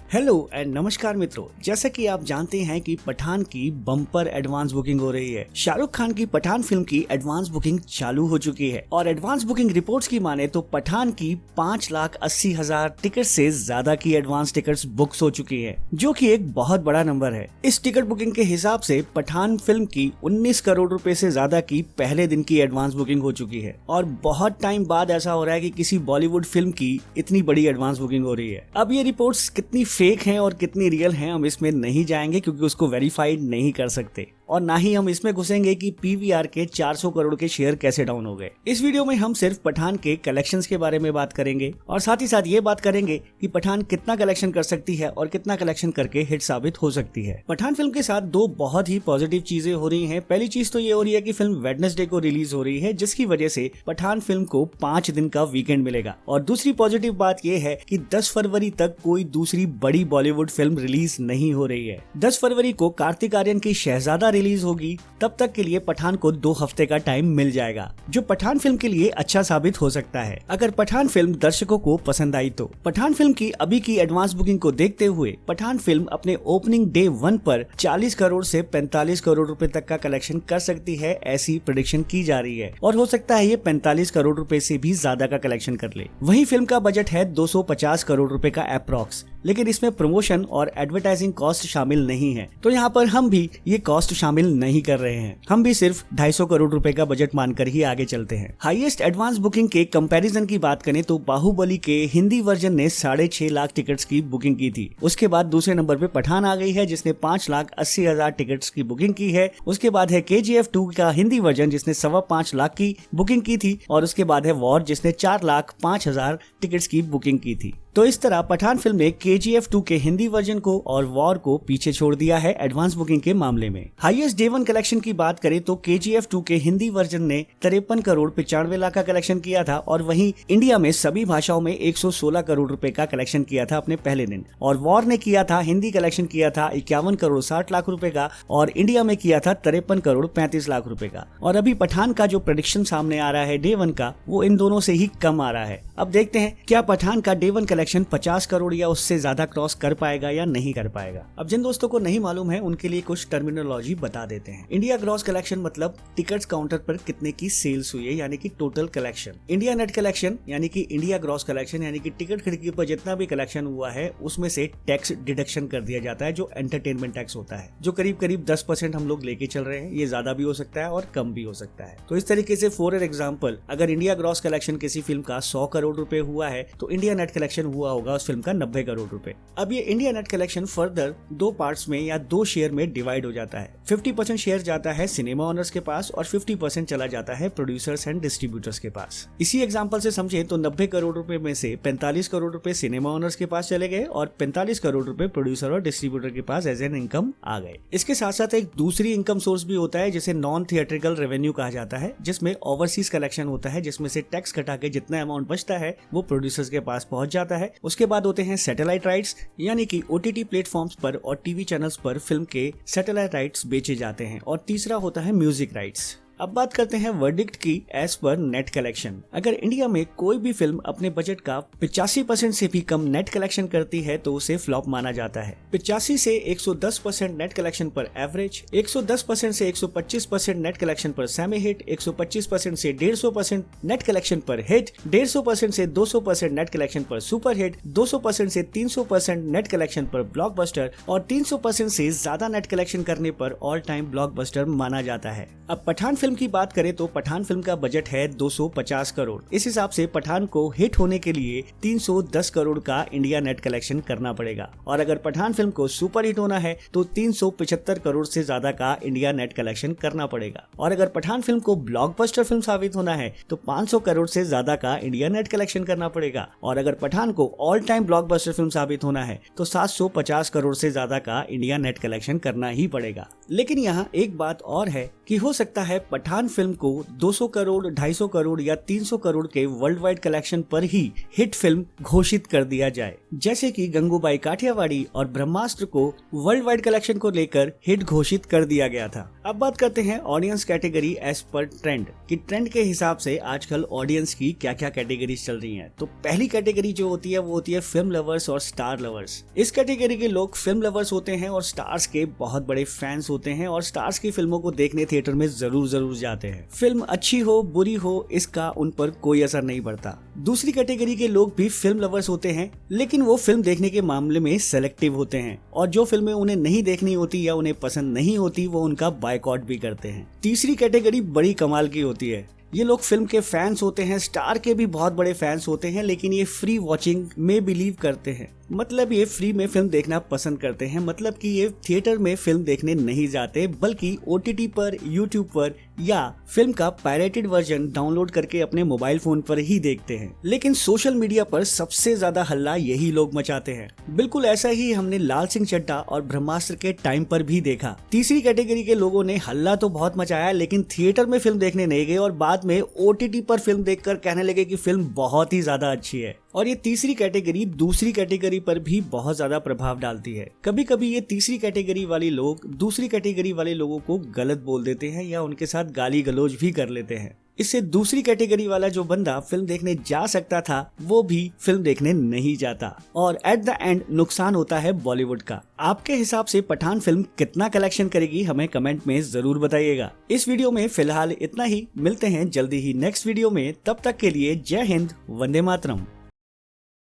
Hello and नमस्कार मित्रों, जैसा कि आप जानते हैं कि पठान की बम्पर एडवांस बुकिंग हो रही है। शाहरुख खान की पठान फिल्म की एडवांस बुकिंग चालू हो चुकी है और एडवांस बुकिंग रिपोर्ट्स की माने तो पठान की 5,80,000 टिकट से ज्यादा की एडवांस टिकट्स बुक्स हो चुकी है, जो कि एक बहुत बड़ा नंबर है। इस टिकट बुकिंग के हिसाब से पठान फिल्म की 19 करोड़ रुपए से ज्यादा की पहले दिन की एडवांस बुकिंग हो चुकी है और बहुत टाइम बाद ऐसा हो रहा है कि किसी बॉलीवुड फिल्म की इतनी बड़ी एडवांस बुकिंग हो रही है। अब ये रिपोर्ट्स कितनी फेक हैं और कितनी रियल हैं हम इसमें नहीं जाएंगे, क्योंकि उसको वेरीफाइड नहीं कर सकते और ना ही हम इसमें घुसेंगे कि पीवीआर के 400 करोड़ के शेयर कैसे डाउन हो गए। इस वीडियो में हम सिर्फ पठान के कलेक्शंस के बारे में बात करेंगे और साथ ही साथ ये बात करेंगे कि पठान कितना कलेक्शन कर सकती है और कितना कलेक्शन करके हिट साबित हो सकती है। पठान फिल्म के साथ दो बहुत ही पॉजिटिव चीजें हो रही हैं। पहली चीज तो ये हो रही है कि फिल्म वेडनेसडे को रिलीज हो रही है, जिसकी वजह से पठान फिल्म को 5 दिन का वीकेंड मिलेगा। और दूसरी पॉजिटिव बात यह है कि 10 फरवरी तक कोई दूसरी बड़ी बॉलीवुड फिल्म रिलीज नहीं हो रही है। 10 फरवरी को कार्तिक आर्यन की शहजादा रिलीज होगी, तब तक के लिए पठान को 2 हफ्ते का टाइम मिल जाएगा, जो पठान फिल्म के लिए अच्छा साबित हो सकता है अगर पठान फिल्म दर्शकों को पसंद आई तो। पठान फिल्म की अभी की एडवांस बुकिंग को देखते हुए पठान फिल्म अपने ओपनिंग डे 1 पर 40 करोड़ से 45 करोड़ रुपए तक का कलेक्शन कर सकती है, ऐसी प्रेडिक्शन की जा रही है और हो सकता है ये 45 करोड़ रुपए से भी ज्यादा का कलेक्शन कर ले। वहीं फिल्म का बजट है 250 करोड़ रुपए का अप्रॉक्स, लेकिन इसमें प्रमोशन और एडवर्टाइजिंग कॉस्ट शामिल नहीं है, तो यहाँ पर हम भी ये कॉस्ट शामिल नहीं कर रहे हैं। हम भी सिर्फ 250 करोड़ रुपए का बजट मानकर ही आगे चलते हैं। हाईएस्ट एडवांस बुकिंग के कंपैरिजन की बात करें तो बाहुबली के हिंदी वर्जन ने 6.5 लाख टिकट्स की बुकिंग की थी। उसके बाद दूसरे नंबर पे पठान आ गई है, जिसने 5,80,000 टिकट्स की बुकिंग की है। उसके बाद है KGF 2 का हिंदी वर्जन, जिसने 5.25 लाख की बुकिंग की थी और उसके बाद है वॉर, जिसने 4,05,000 टिकट्स की बुकिंग की थी। तो इस तरह पठान फिल्म ने KGF 2 के हिंदी वर्जन को और वॉर को पीछे छोड़ दिया है एडवांस बुकिंग के मामले में। हाईएस्ट डे 1 कलेक्शन की बात करें तो KGF 2 के हिंदी वर्जन ने 53 करोड़ 95 लाख का कलेक्शन किया था और वहीं इंडिया में सभी भाषाओं में 116 करोड़ रुपए का कलेक्शन किया था अपने पहले दिन। और वॉर ने किया था, हिंदी कलेक्शन किया था 51 करोड़ 60 लाख रुपए का और इंडिया में किया था 53 करोड़ 35 लाख रुपए का। और अभी पठान का जो प्रेडिक्शन सामने आ रहा है डे 1 का, वो इन दोनों से ही कम आ रहा है। अब देखते हैं क्या पठान का डे 1 कलेक्शन 50 करोड़ या उससे ज्यादा क्रॉस कर पाएगा या नहीं कर पाएगा। अब जिन दोस्तों को नहीं मालूम है उनके लिए कुछ टर्मिनोलॉजी बता देते हैं। इंडिया ग्रॉस कलेक्शन मतलब टिकट्स काउंटर पर कितने की सेल्स हुई है, यानी कि total collection. India net collection यानी कि इंडिया ग्रॉस कलेक्शन, यानी कि टिकट खिड़की पर जितना भी कलेक्शन हुआ है उसमें से टैक्स डिडक्शन कर दिया जाता है, जो एंटरटेनमेंट टैक्स होता है, जो करीब करीब 10% हम लोग लेके चल रहे हैं। ये ज्यादा भी हो सकता है और कम भी हो सकता है। तो इस तरीके से फॉर एग्जाम्पल, अगर इंडिया ग्रॉस कलेक्शन किसी फिल्म का 100 करोड़ रुपए हुआ है तो इंडिया नेट कलेक्शन हुआ होगा उस फिल्म का 90 करोड़ रुपए। अब ये India net collection further 2 parts में या 2 शेयर में डिवाइड हो जाता है। 50% शेयर जाता है सिनेमा ओनर्स के पास और 50% चला जाता है प्रोड्यूसर्स एंड डिस्ट्रीब्यूटर्स के पास। इसी एग्जांपल से समझे तो 90 करोड़ रुपए में से 45 करोड़ रुपए सिनेमा ओनर्स के पास चले गए और 45 करोड़ रुपए प्रोड्यूसर और डिस्ट्रीब्यूटर के पास एज एन इनकम आ गए। इसके साथ साथ एक दूसरी इनकम सोर्स भी होता है जिसे नॉन थिएट्रिकल रेवेन्यू कहा जाता है, जिसमें ओवरसीज कलेक्शन होता है, जिसमें से टैक्स कटा के जितना अमाउंट बचता है वो प्रोड्यूसर्स के पास पहुंच जाता है। उसके बाद होते हैं सैटेलाइट राइट्स, यानी कि OTT प्लेटफॉर्म्स पर और टीवी चैनल्स पर फिल्म के सैटेलाइट राइट्स बेचे जाते हैं। और तीसरा होता है म्यूजिक राइट्स। अब बात करते हैं वर्डिक्ट की एज पर नेट कलेक्शन। अगर इंडिया में कोई भी फिल्म अपने बजट का 85% से भी कम नेट कलेक्शन करती है तो उसे फ्लॉप माना जाता है। 85 से 110% नेट कलेक्शन पर एवरेज, 110% से 125% नेट कलेक्शन पर सेमी हिट, 125% से 150% नेट कलेक्शन पर हिट, 150% से 200% नेट कलेक्शन पर सुपर हिट, 200% से 300% नेट कलेक्शन पर ब्लॉकबस्टर और 300% से ज्यादा नेट कलेक्शन करने पर ऑल टाइम ब्लॉकबस्टर माना जाता है। अब पठान फिल्म की बात करें तो पठान फिल्म का बजट है 250 करोड़। इस हिसाब से पठान को हिट होने के लिए 310 करोड़ का इंडिया नेट कलेक्शन करना पड़ेगा और अगर पठान फिल्म को सुपर हिट होना है तो 375 करोड़ से ज्यादा का इंडिया नेट कलेक्शन करना पड़ेगा और अगर पठान फिल्म को ब्लॉकबस्टर फिल्म साबित होना है तो 500 करोड़ से ज्यादा का इंडिया नेट कलेक्शन करना पड़ेगा और अगर पठान को ऑल टाइम ब्लॉकबस्टर फिल्म साबित होना है तो 750 करोड़ से ज्यादा का इंडिया नेट कलेक्शन करना ही पड़ेगा। लेकिन यहाँ एक बात और है कि हो सकता है पठान फिल्म को 200 करोड़, 250 करोड़ या 300 करोड़ के वर्ल्ड वाइड कलेक्शन पर ही हिट फिल्म घोषित कर दिया जाए, जैसे कि गंगूबाई काठियावाड़ी और ब्रह्मास्त्र को वर्ल्ड वाइड कलेक्शन को लेकर हिट घोषित कर दिया गया था। अब बात करते हैं ऑडियंस कैटेगरी एज पर ट्रेंड कि ट्रेंड के हिसाब से आजकल ऑडियंस की क्या क्या कैटेगरीज चल रही हैं। तो पहली कैटेगरी जो होती है वो होती है फिल्म लवर्स और स्टार लवर्स। इस कैटेगरी के लोग फिल्म लवर्स होते हैं और स्टार्स के बहुत बड़े फैंस होते हैं और स्टार्स की फिल्मों को देखने थिएटर में जरूर जाते हैं। फिल्म अच्छी हो बुरी हो इसका उन पर कोई असर नहीं पड़ता। दूसरी कैटेगरी के लोग भी फिल्म लवर्स होते हैं, लेकिन वो फिल्म देखने के मामले में सेलेक्टिव होते हैं और जो फिल्में उन्हें नहीं देखनी होती या उन्हें पसंद नहीं होती वो उनका बायकॉट भी करते हैं। तीसरी कैटेगरी बड़ी कमाल की होती है। ये लोग फिल्म के फैंस होते हैं, स्टार के भी बहुत बड़े फैंस होते हैं, लेकिन ये फ्री वॉचिंग में बिलीव करते हैं। मतलब ये फ्री में फिल्म देखना पसंद करते हैं, मतलब कि ये थिएटर में फिल्म देखने नहीं जाते बल्कि OTT पर, YouTube पर या फिल्म का पायरेटेड वर्जन डाउनलोड करके अपने मोबाइल फोन पर ही देखते हैं। लेकिन सोशल मीडिया पर सबसे ज्यादा हल्ला यही लोग मचाते हैं। बिल्कुल ऐसा ही हमने लाल सिंह चड्ढा और ब्रह्मास्त्र के टाइम पर भी देखा। तीसरी कैटेगरी के लोगों ने हल्ला तो बहुत मचाया, लेकिन थिएटर में फिल्म देखने नहीं गए और बाद में OTT पर फिल्म देखकर कहने लगे कि फिल्म बहुत ही ज्यादा अच्छी है। और ये तीसरी कैटेगरी दूसरी कैटेगरी पर भी बहुत ज्यादा प्रभाव डालती है। कभी कभी ये तीसरी कैटेगरी वाले लोग दूसरी कैटेगरी वाले लोगों को गलत बोल देते हैं या उनके साथ गाली गलौज भी कर लेते हैं। इससे दूसरी कैटेगरी वाला जो बंदा फिल्म देखने जा सकता था वो भी फिल्म देखने नहीं जाता और एट द एंड नुकसान होता है बॉलीवुड का। आपके हिसाब से पठान फिल्म कितना कलेक्शन करेगी हमें कमेंट में जरूर बताइएगा। इस वीडियो में फिलहाल इतना ही, मिलते हैं जल्दी ही नेक्स्ट वीडियो में। तब तक के लिए जय हिंद, वंदे मातरम।